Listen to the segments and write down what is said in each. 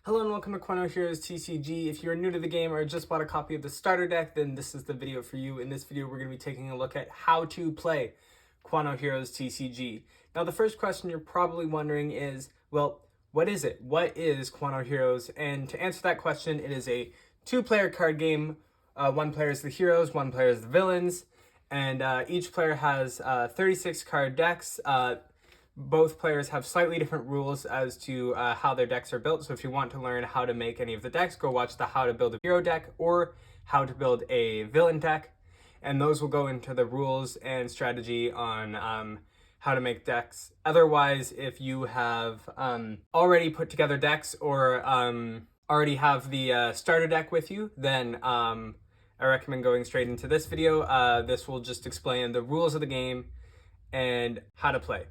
Hello and welcome to Quano Heroes TCG. If you're new to the game or just bought a copy of the starter deck, then this is the video for you. In this video, we're going to be taking a look at how to play Quano Heroes TCG. Now, the first question you're probably wondering is, well, what is it? What is Quano Heroes? And to answer that question, it is a two-player card game. One player is the heroes, one player is the villains, and each player has 36 card decks. Both players have slightly different rules as to how their decks are built. So if you want to learn how to make any of the decks, go watch the how to build a hero deck or how to build a villain deck. And those will go into the rules and strategy on how to make decks. Otherwise, if you have already put together decks or already have the starter deck with you, then I recommend going straight into this video. This will just explain the rules of the game and how to play.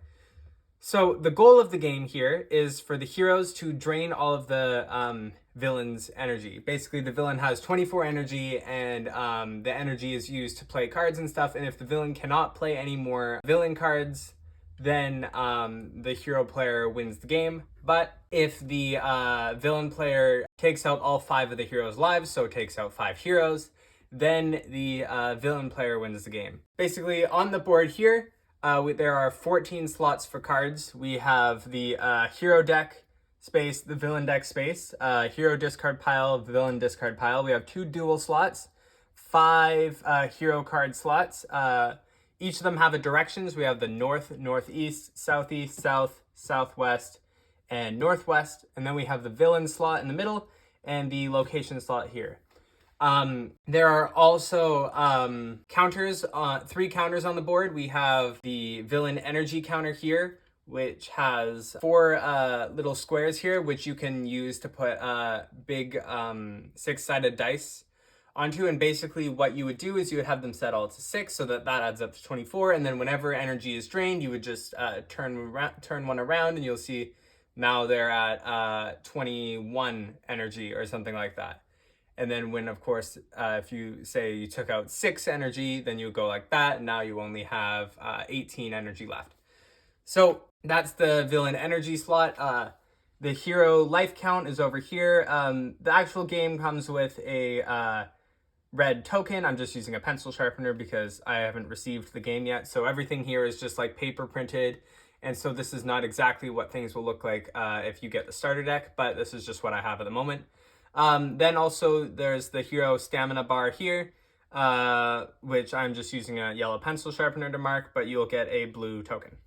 So the goal of the game here is for the heroes to drain all of the villain's energy. Basically, the villain has 24 energy, and the energy is used to play cards and stuff. And if the villain cannot play any more villain cards, then the hero player wins the game. But if the villain player takes out all 5 of the hero's lives, so takes out 5 heroes, then the villain player wins the game. Basically, on the board here, there are 14 slots for cards. We have the hero deck space, the villain deck space, hero discard pile, villain discard pile. We have 2 duel slots, 5 hero card slots. Each of them have a directions. We have the north, northeast, southeast, south, southwest, and northwest. And then we have the villain slot in the middle and the location slot here. There are also counters, 3 counters on the board. We have the villain energy counter here, which has 4 little squares here, which you can use to put big 6-sided dice onto. And basically what you would do is you would have them set all to 6, so that adds up to 24. And then whenever energy is drained, you would just turn one around, and you'll see now they're at 21 energy or something like that. And then when, of course, if you say you took out 6 energy, then you go like that, and now you only have 18 energy left. So that's the villain energy slot. The hero life count is over here. The actual game comes with a red token. I'm just using a pencil sharpener because I haven't received the game yet. So everything here is just like paper printed. And so this is not exactly what things will look like if you get the starter deck, but this is just what I have at the moment. Then also there's the hero stamina bar here, which I'm just using a yellow pencil sharpener to mark, but you'll get a blue token.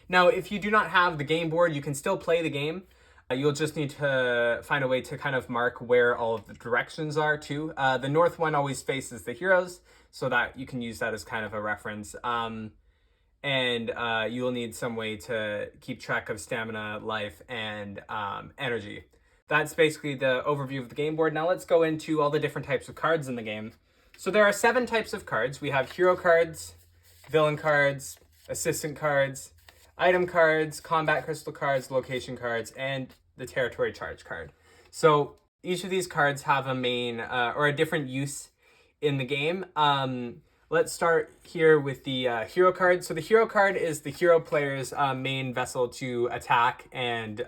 Now, if you do not have the game board, you can still play the game. You'll just need to find a way to kind of mark where all of the directions are too. The north one always faces the heroes, so that you can use that as kind of a reference. And you will need some way to keep track of stamina, life, and energy. That's basically the overview of the game board. Now let's go into all the different types of cards in the game. So there are 7 types of cards. We have hero cards, villain cards, assistant cards, item cards, combat crystal cards, location cards, and the territory charge card. So each of these cards have a main or a different use in the game. Let's start here with the hero card. So the hero card is the hero player's main vessel to attack and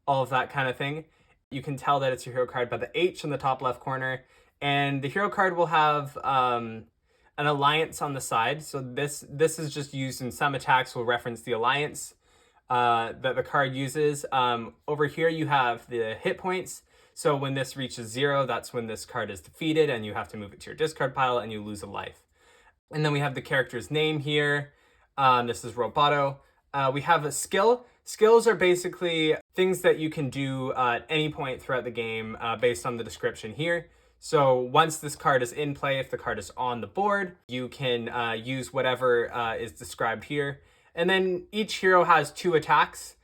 all of that kind of thing. You can tell that it's your hero card by the H in the top left corner. And the hero card will have an alliance on the side. So this is just used in some attacks will reference the alliance that the card uses. Over here you have the hit points. So when this reaches 0, that's when this card is defeated and you have to move it to your discard pile and you lose a life. And then we have the character's name here. This is Roboto. We have a skill. Skills are basically things that you can do at any point throughout the game based on the description here. So once this card is in play, if the card is on the board, you can use whatever is described here. And then each hero has 2 attacks.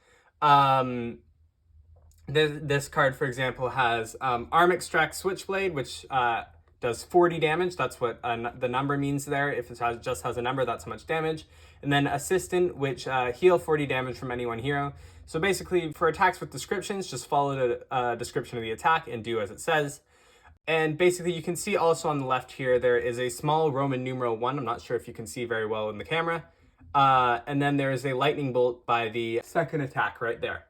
This card, for example, has Arm Extract Switchblade, which does 40 damage. That's what the number means there. If it just has a number, that's how much damage. And then Assistant, which heal 40 damage from any one hero. So basically, for attacks with descriptions, just follow the description of the attack and do as it says. And basically, you can see also on the left here, there is a small Roman numeral 1. I'm not sure if you can see very well in the camera. And then there is a lightning bolt by the second attack right there.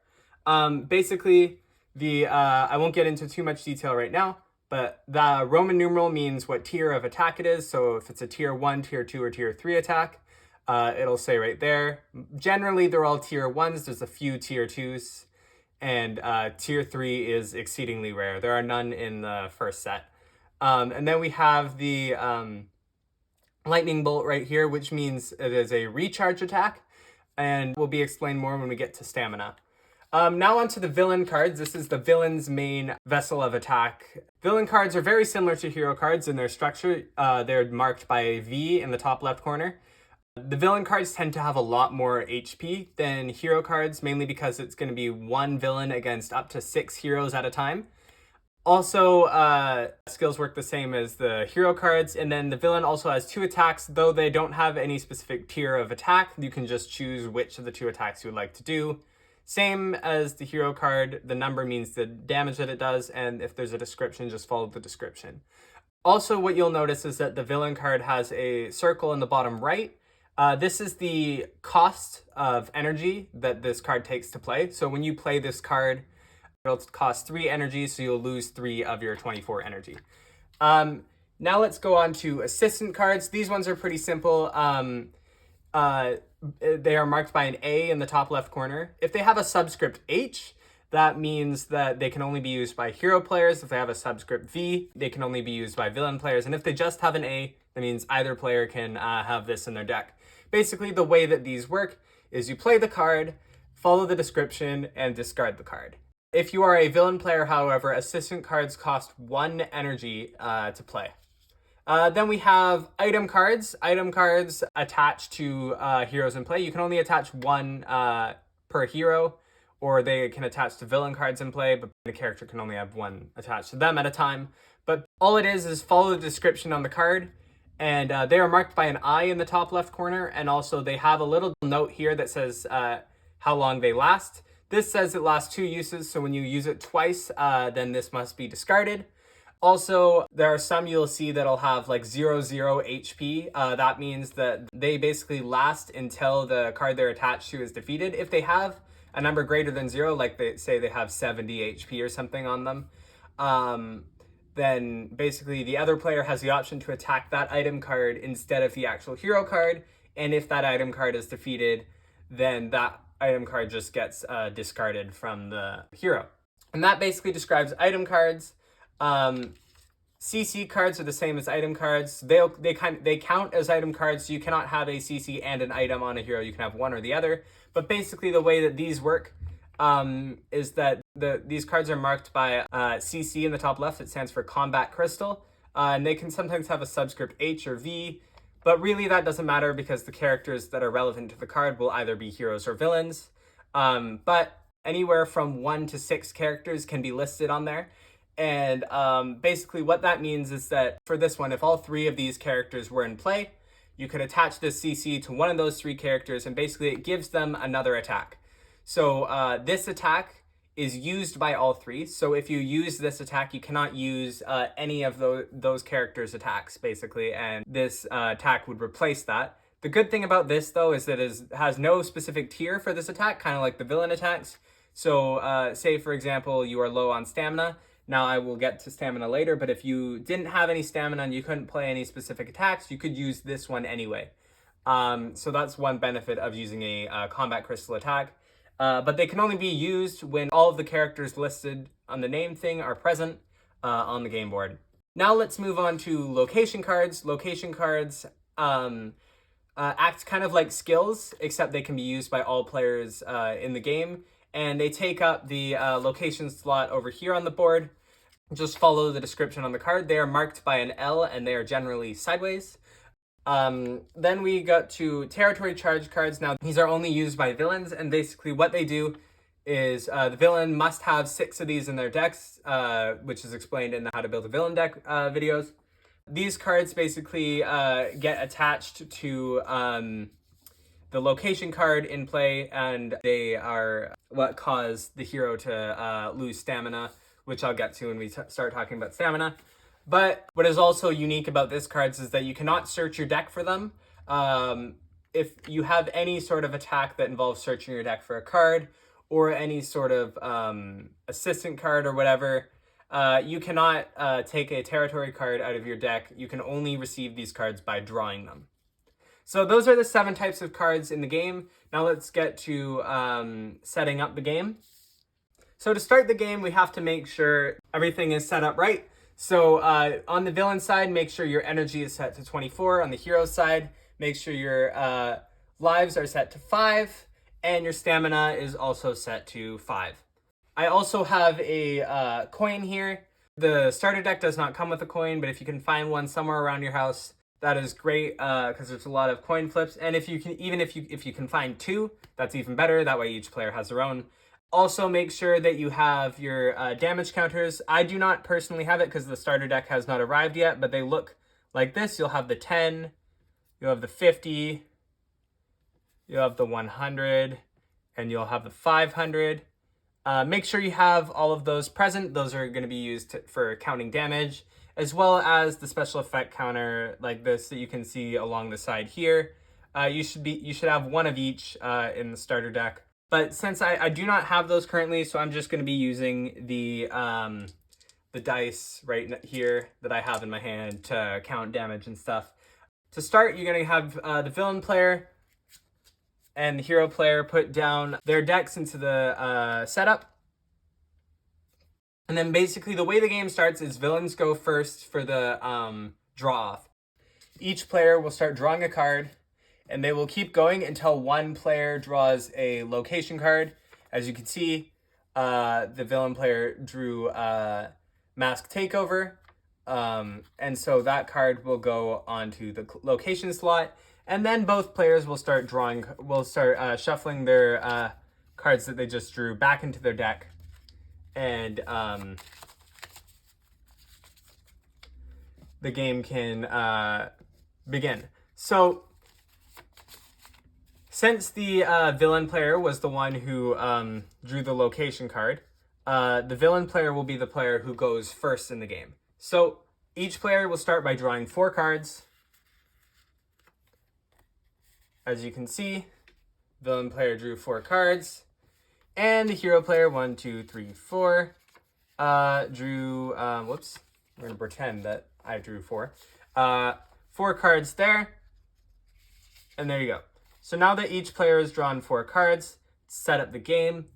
Basically, I won't get into too much detail right now, but the Roman numeral means what tier of attack it is. So if it's a tier 1, tier 2, or tier 3 attack, it'll say right there. Generally, they're all tier 1s. There's a few tier 2s, and tier 3 is exceedingly rare. There are none in the first set. And then we have the lightning bolt right here, which means it is a recharge attack, and will be explained more when we get to stamina. Now onto the villain cards. This is the villain's main vessel of attack. Villain cards are very similar to hero cards in their structure. They're marked by a V in the top left corner. The villain cards tend to have a lot more HP than hero cards, mainly because it's going to be one villain against up to 6 heroes at a time. Also, skills work the same as the hero cards, and then the villain also has 2 attacks. Though they don't have any specific tier of attack, you can just choose which of the 2 attacks you would like to do. Same as the hero card, the number means the damage that it does, and if there's a description, just follow the description. Also, what you'll notice is that the villain card has a circle in the bottom right. This is the cost of energy that this card takes to play. So when you play this card, it'll cost 3 energy, so you'll lose 3 of your 24 energy. Now let's go on to assistant cards. These ones are pretty simple. They are marked by an A in the top left corner. If they have a subscript H, that means that they can only be used by hero players. If they have a subscript V, they can only be used by villain players. And if they just have an A, that means either player can have this in their deck. Basically, the way that these work is you play the card, follow the description, and discard the card. If you are a villain player, however, assistant cards cost 1 energy to play. Then we have item cards. Item cards attached to heroes in play. You can only attach 1 per hero, or they can attach to villain cards in play, but the character can only have 1 attached to them at a time. But all it is follow the description on the card, and they are marked by an I in the top left corner, and also they have a little note here that says how long they last. This says it lasts 2 uses, so when you use it twice, then this must be discarded. Also, there are some you'll see that'll have like 0 HP. That means that they basically last until the card they're attached to is defeated. If they have a number greater than 0, like they say they have 70 HP or something on them, then basically the other player has the option to attack that item card instead of the actual hero card. And if that item card is defeated, then that item card just gets discarded from the hero. And that basically describes item cards. CC cards are the same as item cards. They count as item cards, so you cannot have a CC and an item on a hero. You can have one or the other. But basically the way that these work is that these cards are marked by CC in the top left. It stands for Combat Crystal. And they can sometimes have a subscript H or V, but really that doesn't matter because the characters that are relevant to the card will either be heroes or villains. But anywhere from 1 to 6 characters can be listed on there. And basically what that means is that for this one, if all 3 of these characters were in play, you could attach this CC to one of those 3 characters, and basically it gives them another attack. So this attack is used by all 3. So if you use this attack, you cannot use any of those characters' attacks, basically, and this attack would replace that. The good thing about this, though, is that it has no specific tier for this attack, kind of like the villain attacks. So say, for example, you are low on stamina. Now, I will get to stamina later, but if you didn't have any stamina and you couldn't play any specific attacks, you could use this one anyway. So that's one benefit of using a Combat Crystal attack. But they can only be used when all of the characters listed on the name thing are present on the game board. Now let's move on to location cards. Location cards act kind of like skills, except they can be used by all players in the game. And they take up the location slot over here on the board. Just follow the description on the card. They are marked by an L and they are generally sideways. Then we got to territory charge cards. Now these are only used by villains, and basically what they do is the villain must have 6 of these in their decks, which is explained in the How to Build a Villain Deck videos. These cards basically get attached to the location card in play, and they are what cause the hero to lose stamina, which I'll get to when we start talking about stamina. But what is also unique about this cards is that you cannot search your deck for them. If you have any sort of attack that involves searching your deck for a card, or any sort of assistant card or whatever, you cannot take a territory card out of your deck. You can only receive these cards by drawing them. So those are the 7 types of cards in the game. Now let's get to setting up the game. So to start the game, we have to make sure everything is set up right. So on the villain side, make sure your energy is set to 24. On the hero side, make sure your lives are set to 5, and your stamina is also set to 5. I also have a coin here. The starter deck does not come with a coin, but if you can find one somewhere around your house, that is great because there's a lot of coin flips. And if you can, even if you can find 2, that's even better. That way each player has their own. Also make sure that you have your damage counters. I do not personally have it because the starter deck has not arrived yet, but they look like this. You'll have the 10, you'll have the 50, you'll have the 100, and you'll have the 500. Make sure you have all of those present. Those are going to be used for counting damage, as well as the special effect counter like this that you can see along the side here. You should have one of each in the starter deck. But since I do not have those currently, so I'm just going to be using the dice right here that I have in my hand to count damage and stuff. To start, you're going to have the villain player and the hero player put down their decks into the setup. And then basically the way the game starts is villains go first for the draw-off. Each player will start drawing a card, and they will keep going until one player draws a location card. As you can see, the villain player drew Mask Takeover, and so that card will go onto the location slot, and then both players will start shuffling their cards that they just drew back into their deck, and the game can begin. So since the villain player was the one who drew the location card, the villain player will be the player who goes first in the game. So each player will start by drawing 4 cards. As you can see, villain player drew 4 cards, and the hero player, 1, 2, 3, 4, drew, whoops, we're gonna pretend that I drew 4. 4 cards there, and there you go. So now that each player has drawn 4 cards, set up the game,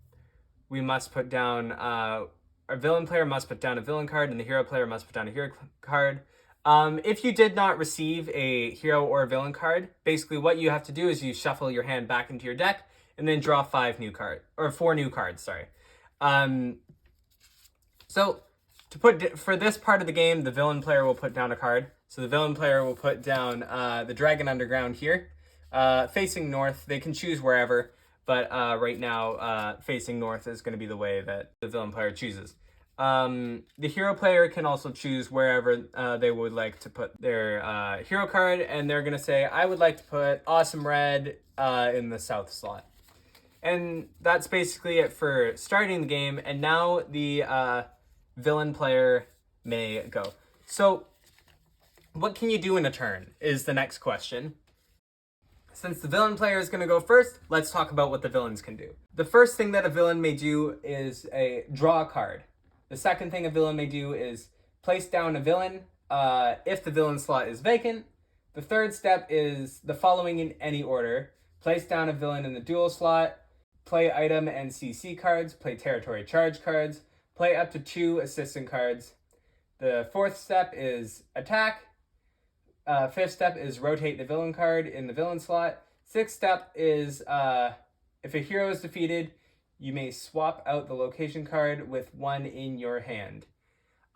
we must put down, our villain player must put down a villain card, and the hero player must put down a hero card. If you did not receive a hero or a villain card, basically what you have to do is you shuffle your hand back into your deck, and then draw 4 new cards, sorry. So for this part of the game, the villain player will put down a card. So the villain player will put down the Dragon Underground here. Facing north, they can choose wherever, but right now facing north is going to be the way that the villain player chooses. The hero player can also choose wherever they would like to put their hero card, and they're going to say, I would like to put Awesome Red in the south slot. And that's basically it for starting the game, and now the villain player may go. So what can you do in a turn is the next question. Since the villain player is going to go first, let's talk about what the villains can do. The first thing that a villain may do is draw a card. The second thing a villain may do is place down a villain if the villain slot is vacant. The third step is the following in any order. Place down a villain in the duel slot, play item and CC cards, play territory charge cards, play up to 2 assistant cards. The fourth step is attack. Fifth step is rotate the villain card in the villain slot. Sixth step is if a hero is defeated, you may swap out the location card with one in your hand.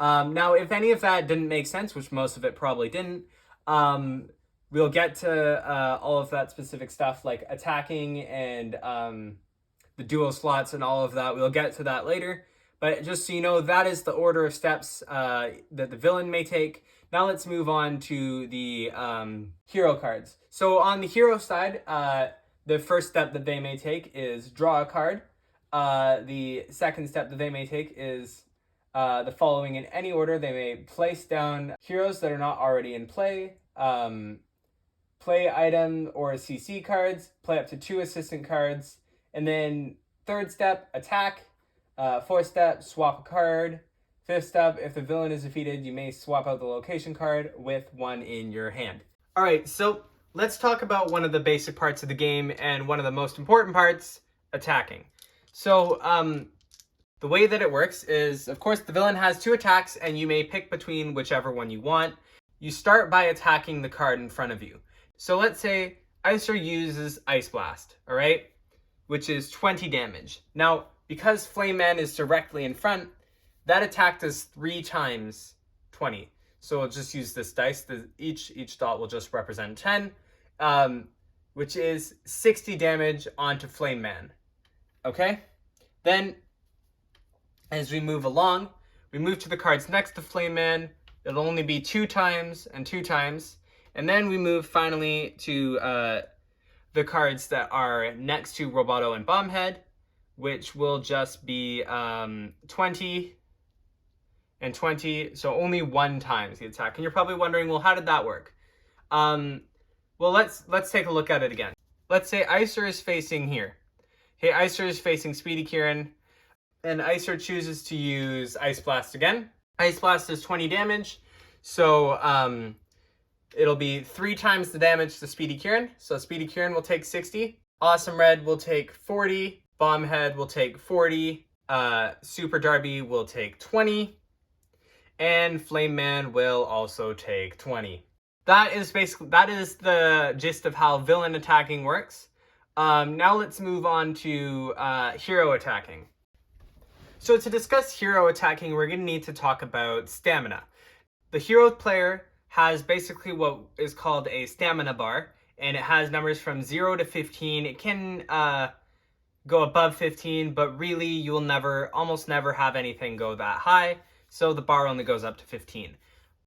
Now, if any of that didn't make sense, which most of it probably didn't, we'll get to all of that specific stuff like attacking and the duel slots and all of that. We'll get to that later. But just so you know, that is the order of steps that the villain may take. Now let's move on to the hero cards. So on the hero side, the first step that they may take is draw a card. The second step that they may take is the following in any order. They may place down heroes that are not already in play, play item or CC cards, play up to 2 assistant cards, and then Third step, attack. Fourth step, swap a card. Fifth step, if the villain is defeated, you may swap out the location card with one in your hand. All right, so let's talk about one of the basic parts of the game and one of the most important parts, attacking. So the way that it works is, of course, the villain has 2 attacks and you may pick between whichever one you want. You start by attacking the card in front of you. So let's say Icer uses Ice Blast, all right, which is 20 damage. Now, because Flame Man is directly in front, that attack does 3 times 20. So we'll just use this dice. Each dot will just represent 10, which is 60 damage onto Flame Man. Okay? Then, as we move along, we move to the cards next to Flame Man. It'll only be 2 times and 2 times. And then we move finally to the cards that are next to Roboto and Bombhead, which will just be 20 and 20, so only 1 times the attack. And you're probably wondering, well, how did that work? Well, let's take a look at it again. Let's say Icer is facing here. Hey, Icer is facing Speedy Kieran, and Icer chooses to use Ice Blast again. Ice Blast is 20 damage, so it'll be 3 times the damage to Speedy Kieran. So Speedy Kieran will take 60. Awesome Red will take 40. Bombhead will take 40. Super Darby will take 20. And Flame Man will also take 20. That is the gist of how villain attacking works. Now let's move on to hero attacking. So to discuss hero attacking, we're going to need to talk about stamina. The hero player has basically what is called a stamina bar, and it has numbers from 0 to 15. It can go above 15, but really you'll almost never have anything go that high. So the bar only goes up to 15.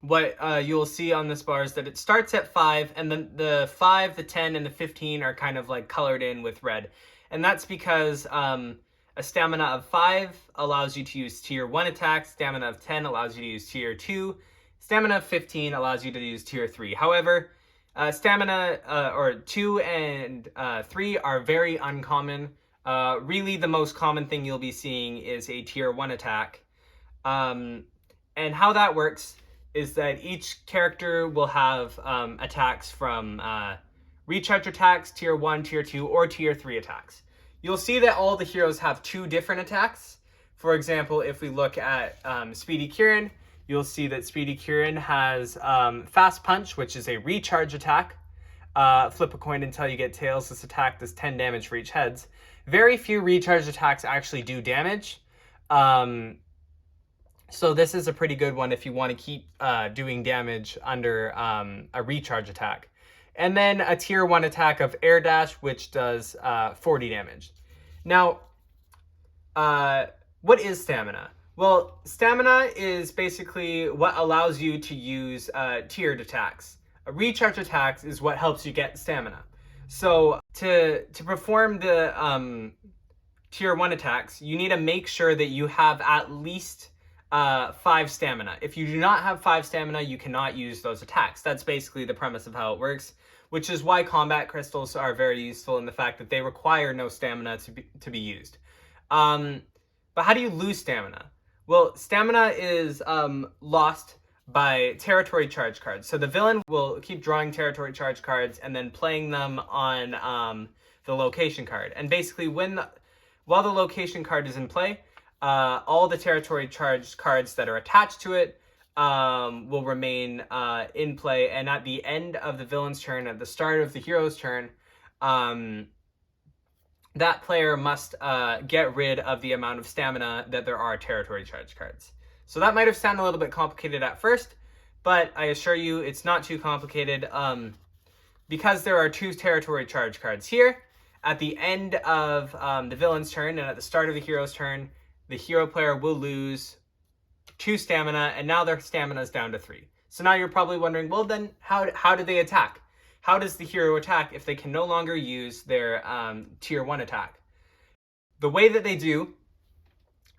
What you'll see on this bar is that it starts at 5, and then the 5, the 10, and the 15 are kind of like colored in with red. And that's because a stamina of 5 allows you to use tier 1 attacks, stamina of 10 allows you to use tier 2, stamina of 15 allows you to use tier 3. However, stamina or 2 and 3 are very uncommon. Really the most common thing you'll be seeing is a tier 1 attack. And how that works is that each character will have attacks from recharge attacks, tier 1, tier 2, or tier 3 attacks. You'll see that all the heroes have 2 different attacks. For example, if we look at Speedy Kieran, you'll see that Speedy Kieran has Fast Punch, which is a recharge attack. Flip a coin until you get tails. This attack does 10 damage for each heads. Very few recharge attacks actually do damage. So this is a pretty good one if you want to keep doing damage under a recharge attack. And then a tier 1 attack of Air Dash, which does 40 damage. Now, what is stamina? Well, stamina is basically what allows you to use tiered attacks. A recharge attacks is what helps you get stamina. So to perform the tier 1 attacks, you need to make sure that you have at least 5 stamina. If you do not have 5 stamina, you cannot use those attacks. That's basically the premise of how it works, which is why combat crystals are very useful in the fact that they require no stamina to be used. But how do you lose stamina? Well, stamina is lost by territory charge cards. So the villain will keep drawing territory charge cards and then playing them on the location card. And basically, while the location card is in play, all the territory charge cards that are attached to it will remain in play. And at the end of the villain's turn, at the start of the hero's turn, that player must get rid of the amount of stamina that there are territory charge cards. So that might have sounded a little bit complicated at first, but I assure you it's not too complicated because there are 2 territory charge cards here. At the end of the villain's turn and at the start of the hero's turn, the hero player will lose 2 stamina, and now their stamina is down to 3. So now you're probably wondering, well then, how do they attack? How does the hero attack if they can no longer use their tier 1 attack? The way that they do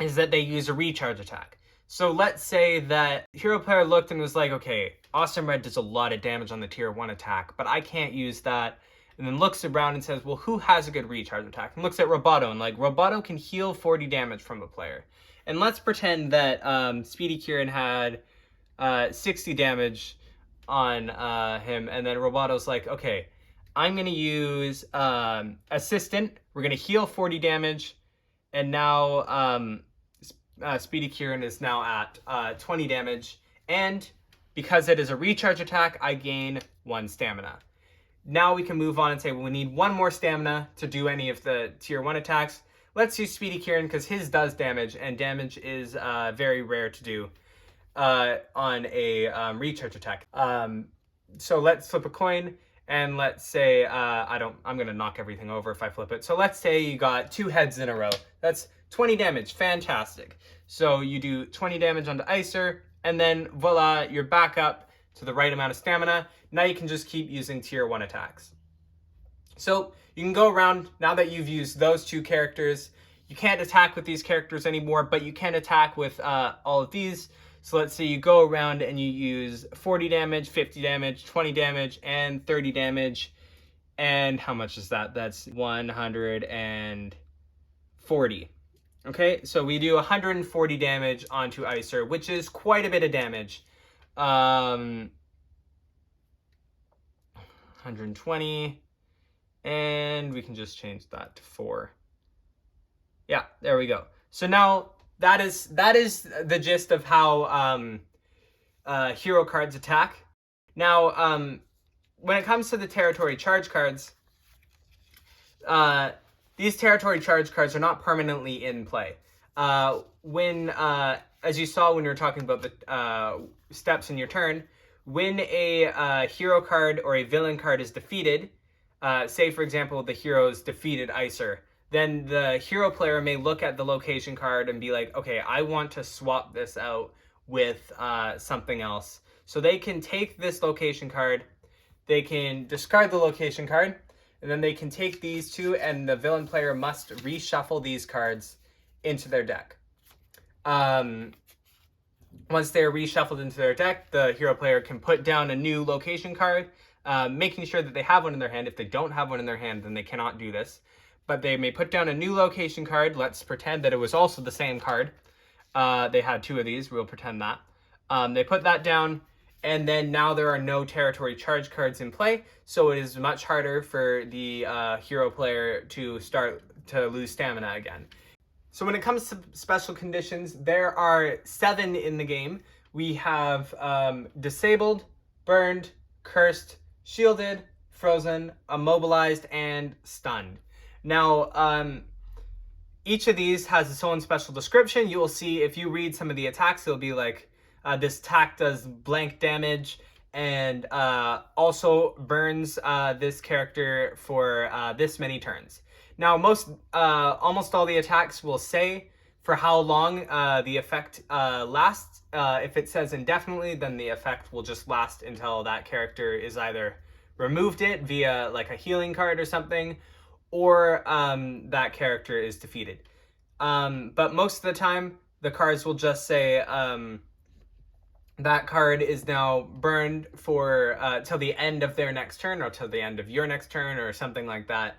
is that they use a recharge attack. So let's say that hero player looked and was like, okay, Awesome Red does a lot of damage on the tier 1 attack, but I can't use that and then looks around and says, well, who has a good recharge attack? And looks at Roboto and like, Roboto can heal 40 damage from a player. And let's pretend that Speedy Kieran had 60 damage on him, and then Roboto's like, okay, I'm going to use Assistant. We're going to heal 40 damage, and now Speedy Kieran is now at 20 damage, and because it is a recharge attack, I gain 1 stamina. Now we can move on and say, well, we need 1 more stamina to do any of the tier 1 attacks. Let's use Speedy Kieran because his does damage, and damage is very rare to do on a recharge attack. So let's flip a coin, and let's say, I'm going to knock everything over if I flip it. So let's say you got 2 heads in a row. That's 20 damage. Fantastic. So you do 20 damage onto Icer, and then voila, you're back up to the right amount of stamina. Now you can just keep using tier 1 attacks. So you can go around, now that you've used those 2 characters, you can't attack with these characters anymore, but you can attack with all of these. So let's say you go around and you use 40 damage, 50 damage, 20 damage, and 30 damage. And how much is that? That's 140. Okay, so we do 140 damage onto Icer, which is quite a bit of damage. 120, and we can just change that to 4. Yeah, there we go. So now that is the gist of how hero cards attack. Now, when it comes to the territory charge cards, these territory charge cards are not permanently in play. As you saw when you were talking about the steps in your turn, when a hero card or a villain card is defeated, say for example the hero's defeated Icer, then the hero player may look at the location card and be like, okay, I want to swap this out with something else. So they can take this location card, they can discard the location card, and then they can take these 2, and the villain player must reshuffle these cards into their deck. Once they're reshuffled into their deck, the hero player can put down a new location card, making sure that they have one in their hand. If they don't have one in their hand, then they cannot do this. But they may put down a new location card. Let's pretend that it was also the same card. They had 2 of these. We'll pretend that. They put that down, and then now there are no territory charge cards in play, so it is much harder for the hero player to start to lose stamina again. So when it comes to special conditions, there are 7 in the game. We have disabled, burned, cursed, shielded, frozen, immobilized, and stunned. Now, each of these has its own special description. You will see if you read some of the attacks, it'll be like, this attack does blank damage and also burns this character for this many turns. Now, almost all the attacks will say for how long the effect lasts. If it says indefinitely, then the effect will just last until that character is either removed it via like a healing card or something, or that character is defeated. But most of the time, the cards will just say that card is now burned for till the end of their next turn, or till the end of your next turn, or something like that.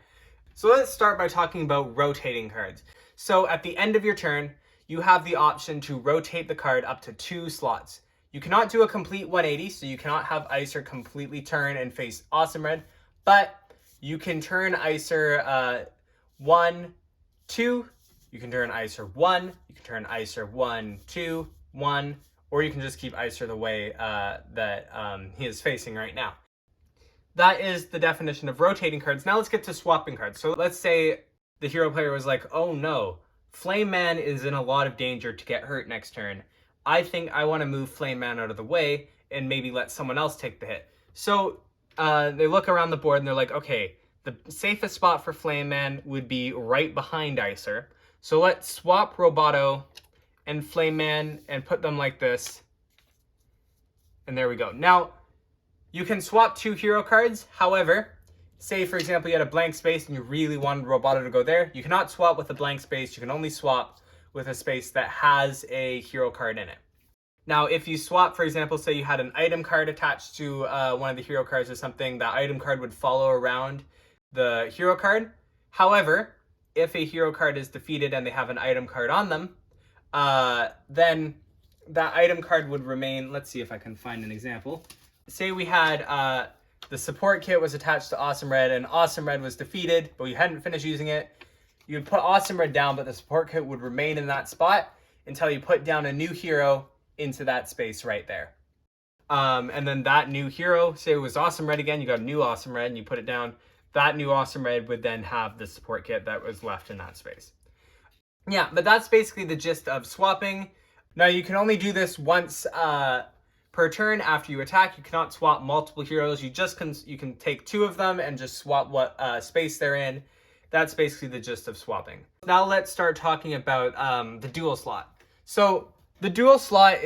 So let's start by talking about rotating cards. So at the end of your turn, you have the option to rotate the card up to 2 slots. You cannot do a complete 180, so you cannot have Icer completely turn and face Awesome Red, but you can turn Icer 1, 2, you can turn Icer 1, you can turn Icer 1, 2, 1, or you can just keep Icer the way that he is facing right now. That is the definition of rotating cards. Now let's get to swapping cards. So let's say the hero player was like, oh no, Flame Man is in a lot of danger to get hurt next turn. I think I want to move Flame Man out of the way and maybe let someone else take the hit. So they look around the board and they're like, okay, the safest spot for Flame Man would be right behind Icer. So let's swap Roboto and Flame Man and put them like this. And there we go. Now, you can swap 2 hero cards. However, say for example you had a blank space and you really wanted Roboto to go there. You cannot swap with a blank space. You can only swap with a space that has a hero card in it. Now, if you swap, for example, say you had an item card attached to one of the hero cards or something, that item card would follow around the hero card. However, if a hero card is defeated and they have an item card on them, then that item card would remain. Let's see if I can find an example. Say we had the support kit was attached to Awesome Red and Awesome Red was defeated, but you hadn't finished using it. You would put Awesome Red down, but the support kit would remain in that spot until you put down a new hero into that space right there. And then that new hero, say it was Awesome Red again, you got a new Awesome Red and you put it down. That new Awesome Red would then have the support kit that was left in that space. Yeah, but that's basically the gist of swapping. Now you can only do this once per turn after you attack. You cannot swap multiple heroes. You can take 2 of them and just swap what space they're in. That's basically the gist of swapping. Now let's start talking about the duel slot. So the duel slot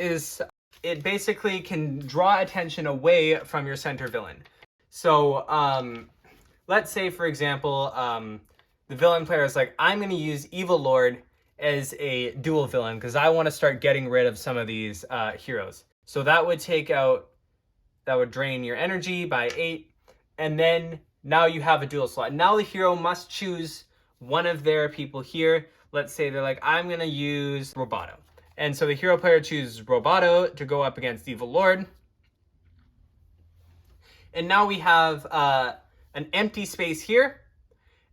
it basically can draw attention away from your center villain. So let's say, for example, the villain player is like, I'm going to use Evil Lord as a dual villain because I want to start getting rid of some of these heroes. So that would drain your energy by 8. And then now you have a duel slot. Now the hero must choose one of their people here. Let's say they're like, I'm going to use Roboto. And so the hero player chooses Roboto to go up against Evil Lord. And now we have an empty space here.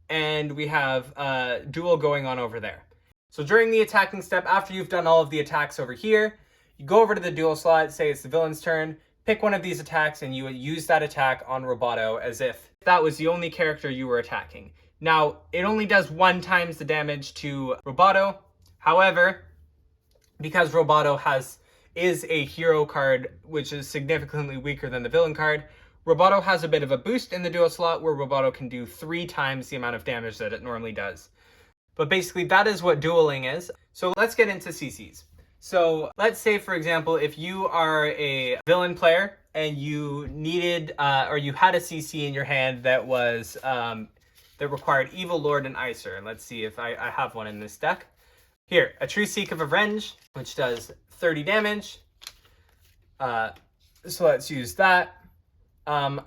And we have a duel going on over there. So during the attacking step, after you've done all of the attacks over here, you go over to the duel slot, say it's the villain's turn, pick one of these attacks, and you would use that attack on Roboto as if that was the only character you were attacking. Now, it only does 1 times the damage to Roboto. However, because Roboto is a hero card which is significantly weaker than the villain card, Roboto has a bit of a boost in the duel slot where Roboto can do 3 times the amount of damage that it normally does. But basically, that is what dueling is. So let's get into CCs. So let's say, for example, if you are a villain player and you needed, or you had a CC in your hand that was, that required Evil Lord and Icer. And let's see if I have one in this deck. Here, a True Seek of Revenge, which does 30 damage. So let's use that. I'm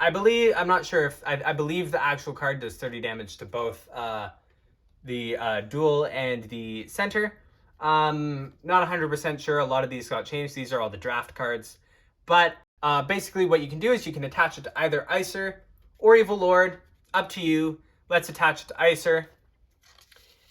not sure if, I believe the actual card does 30 damage to both the duel and the center. Not 100% sure. A lot of these got changed. These are all the draft cards. But basically what you can do is you can attach it to either Icer or Evil Lord. Up to you. Let's attach it to Icer.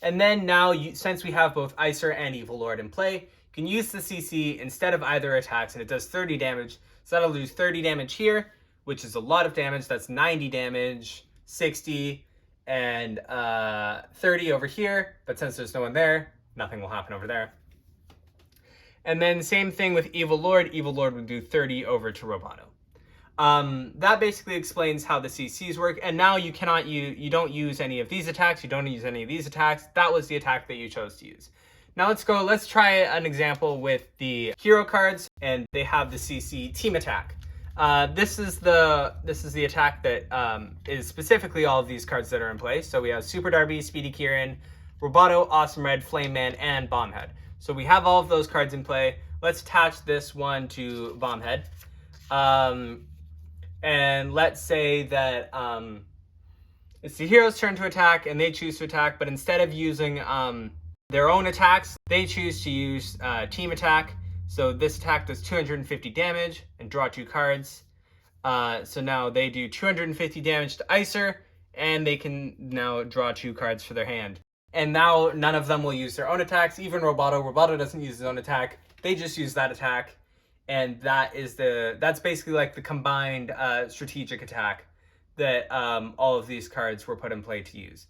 And then now, since we have both Icer and Evil Lord in play, you can use the CC instead of either attacks, and it does 30 damage. So that'll do 30 damage here, which is a lot of damage. That's 90 damage, 60, and 30 over here. But since there's no one there, nothing will happen over there. And then same thing with Evil Lord. Evil Lord would do 30 over to Roboto. That basically explains how the CCs work. And now you don't use any of these attacks. You don't use any of these attacks. That was the attack that you chose to use. Now let's try an example with the hero cards, and they have the CC team attack. This is the attack that is specifically all of these cards that are in play. So we have Super Darby, Speedy Kieran, Roboto, Awesome Red, Flame Man, and Bombhead. So we have all of those cards in play. Let's attach this one to Bombhead. And let's say that it's the hero's turn to attack, and they choose to attack, but instead of using their own attacks, they choose to use team attack. So this attack does 250 damage and draw 2 cards. So now they do 250 damage to Icer, and they can now draw 2 cards for their hand. And now none of them will use their own attacks. Even Roboto. Roboto doesn't use his own attack. They just use that attack. And that's basically like the combined strategic attack that all of these cards were put in play to use.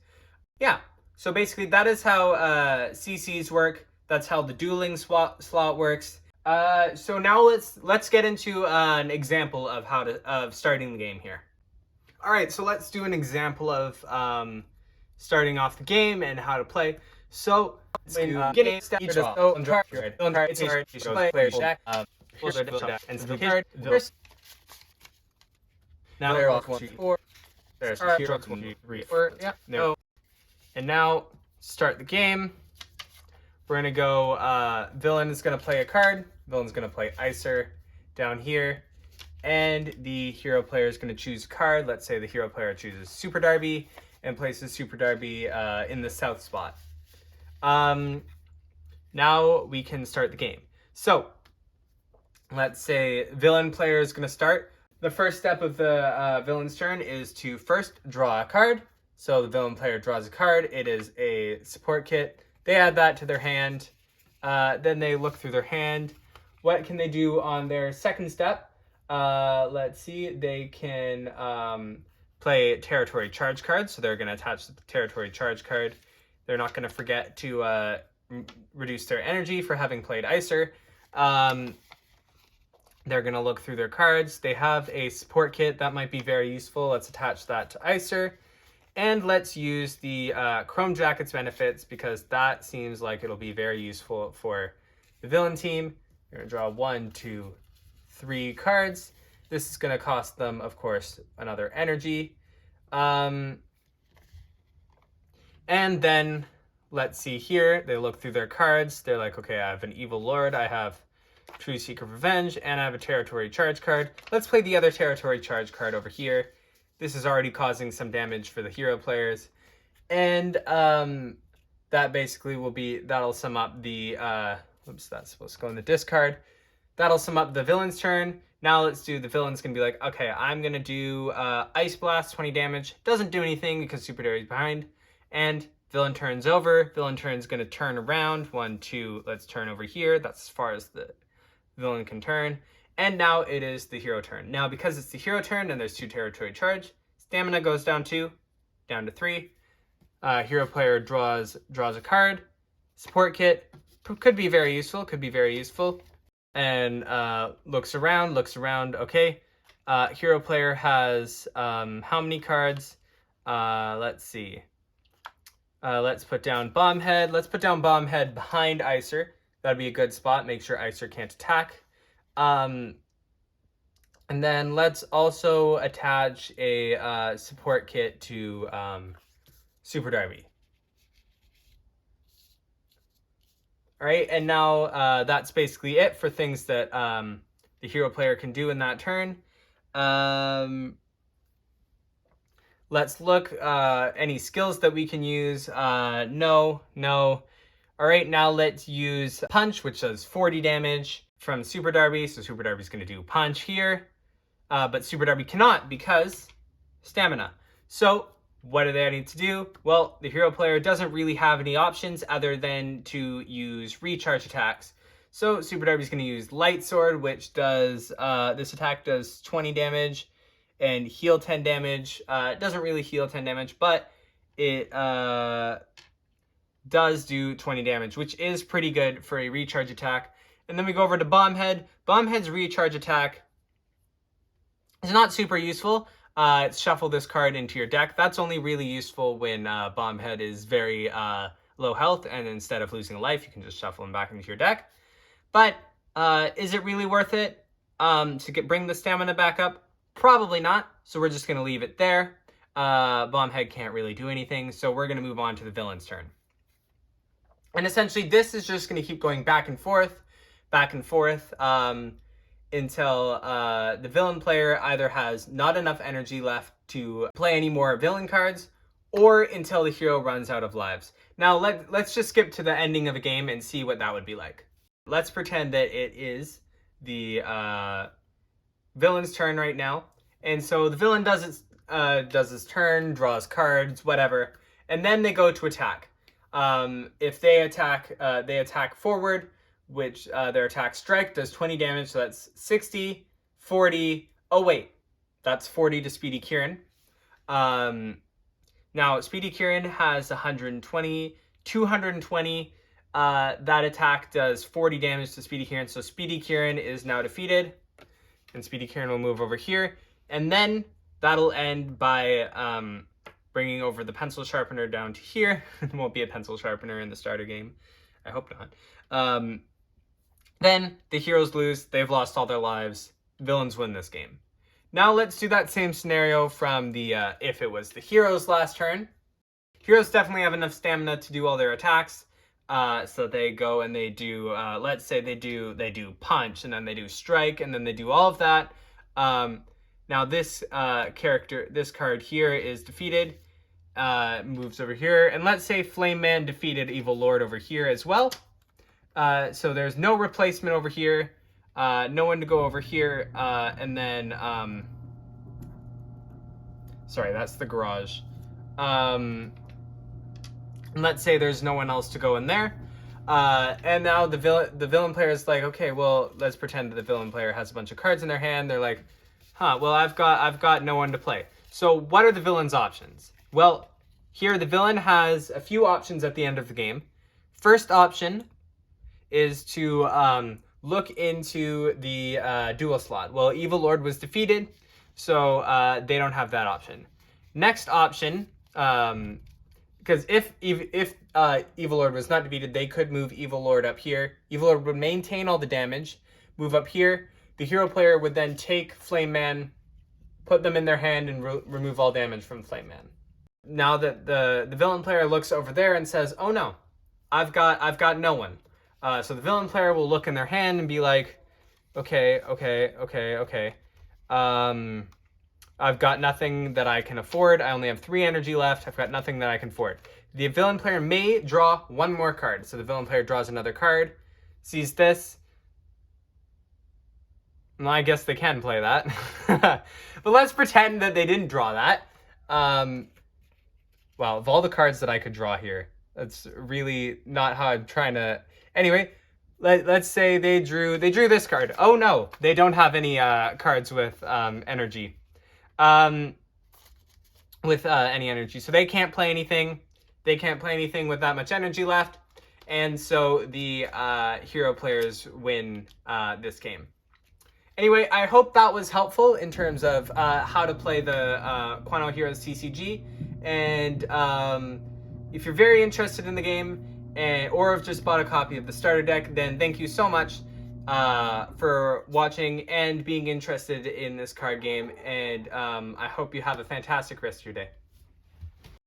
Yeah, so basically that is how CCs work. That's how the dueling slot works. So now let's get into an example of starting the game here. All right, so let's do an example of starting off the game and how to play. So beginning step, each card, player deck. Now there are 1, 2, 4. There's 1, 2, 3, 4. Yeah. No. And now start the game. We're gonna go. Villain is gonna play a card. Villain's gonna play Icer down here, and the hero player is gonna choose a card. Let's say the hero player chooses Super Darby, and places Super Derby in the south spot. Now we can start the game. So let's say villain player is going to start. The first step of the villain's turn is to first draw a card. So the villain player draws a card. It is a support kit. They add that to their hand. Then they look through their hand. What can they do on their second step? Let's see. They can play territory charge cards. So they're going to attach the territory charge card. They're not going to forget to reduce their energy for having played Icer. They're going to look through their cards. They have a support kit. That might be very useful. Let's attach that to Icer. And let's use the Chrome Jackets benefits, because that seems like it'll be very useful for the villain team. You're going to draw 1, 2, 3 cards. This is going to cost them, of course, another energy. And then, let's see here. They look through their cards. They're like, okay, I have an Evil Lord. I have True Seeker of Revenge, and I have a territory charge card. Let's play the other territory charge card over here. This is already causing some damage for the hero players. And that basically will be, that'll sum up the, oops, that's supposed to go in the discard. That'll sum up the villain's turn. Now let's do, the villain's going to be like, okay, I'm going to do Ice Blast, 20 damage. Doesn't do anything because Super Derby's behind. And villain turn's over. Villain turn's going to turn around. 1, 2, let's turn over here. That's as far as the villain can turn. And now it is the hero turn. Now, because it's the hero turn and there's 2 territory charge, stamina goes down 2, down to 3. Hero player draws a card. Support kit could be very useful, And looks around, okay. Hero player has how many cards? Let's see. Let's put down Bomb Head. Let's put down Bomb Head behind Icer. That'd be a good spot. Make sure Icer can't attack. And then let's also attach a support kit to Super Derby. All right, and now that's basically it for things that the hero player can do in that turn. Let's look any skills that we can use. No. All right, now let's use Punch, which does 40 damage from Super Derby. So Super Derby's going to do Punch here. But Super Derby cannot because stamina. So what do they need to do? Well, the hero player doesn't really have any options other than to use recharge attacks. So Super Derby's going to use Light Sword, which does, this attack does 20 damage and heal 10 damage. It doesn't really heal 10 damage, but it does do 20 damage, which is pretty good for a recharge attack. And then we go over to Bomb Head. Bomb Head's recharge attack is not super useful. Shuffle this card into your deck. That's only really useful when Bomb Head is very low health, and instead of losing a life, you can just shuffle him back into your deck. But is it really worth it to bring the stamina back up? Probably not, so we're just going to leave it there. Bomb Head can't really do anything, so we're going to move on to the villain's turn. And essentially, this is just going to keep going back and forth, until the villain player either has not enough energy left to play any more villain cards, or until the hero runs out of lives. Now, let's just skip to the ending of a game and see what that would be like. Let's pretend that it is the villain's turn right now. And so the villain does his turn, draws cards, whatever, and then they go to attack. If they attack forward, which their attack strike does 20 damage, so that's 60, 40, oh wait, that's 40 to Speedy Kieran. Now, Speedy Kieran has 120, 220, that attack does 40 damage to Speedy Kieran, so Speedy Kieran is now defeated, and Speedy Kieran will move over here, and then that'll end by bringing over the pencil sharpener down to here. There won't be a pencil sharpener in the starter game. I hope not. Then the heroes lose. They've lost all their lives. Villains win this game. Now let's do that same scenario from the if it was the heroes' last turn. Heroes definitely have enough stamina to do all their attacks. So they go and they do, let's say they do punch, and then they do strike, and then they do all of that. Now this card here is defeated. moves over here. And let's say Flame Man defeated Evil Lord over here as well. So there's no replacement over here. No one to go over here. And then, sorry, that's the garage. And let's say there's no one else to go in there. And now the villain player is like, okay, well, let's pretend that the villain player has a bunch of cards in their hand. They're like, huh, well, I've got no one to play. So what are the villain's options? Well, here the villain has a few options at the end of the game. First option is to look into the duel slot. Well, Evil Lord was defeated, so they don't have that option. Next option, because if Evil Lord was not defeated, they could move Evil Lord up here. Evil Lord would maintain all the damage, move up here. The hero player would then take Flame Man, put them in their hand, and remove all damage from Flame Man. Now that the villain player looks over there and says, "Oh no, I've got no one." So the villain player will look in their hand and be like, "Okay. I've got nothing that I can afford. I only have 3 energy left. I've got nothing that I can afford." The villain player may draw one more card. So the villain player draws another card, sees this. Well, I guess they can play that. But let's pretend that they didn't draw that. Well, of all the cards that I could draw here, that's really not how I'm trying to... Anyway, let's say they drew this card. Oh no, they don't have any cards with energy. With any energy. So they can't play anything. They can't play anything with that much energy left. And so the hero players win this game. Anyway, I hope that was helpful in terms of how to play the Quano Heroes TCG. And if you're very interested in the game or have just bought a copy of the starter deck, then thank you so much for watching and being interested in this card game. And I hope you have a fantastic rest of your day.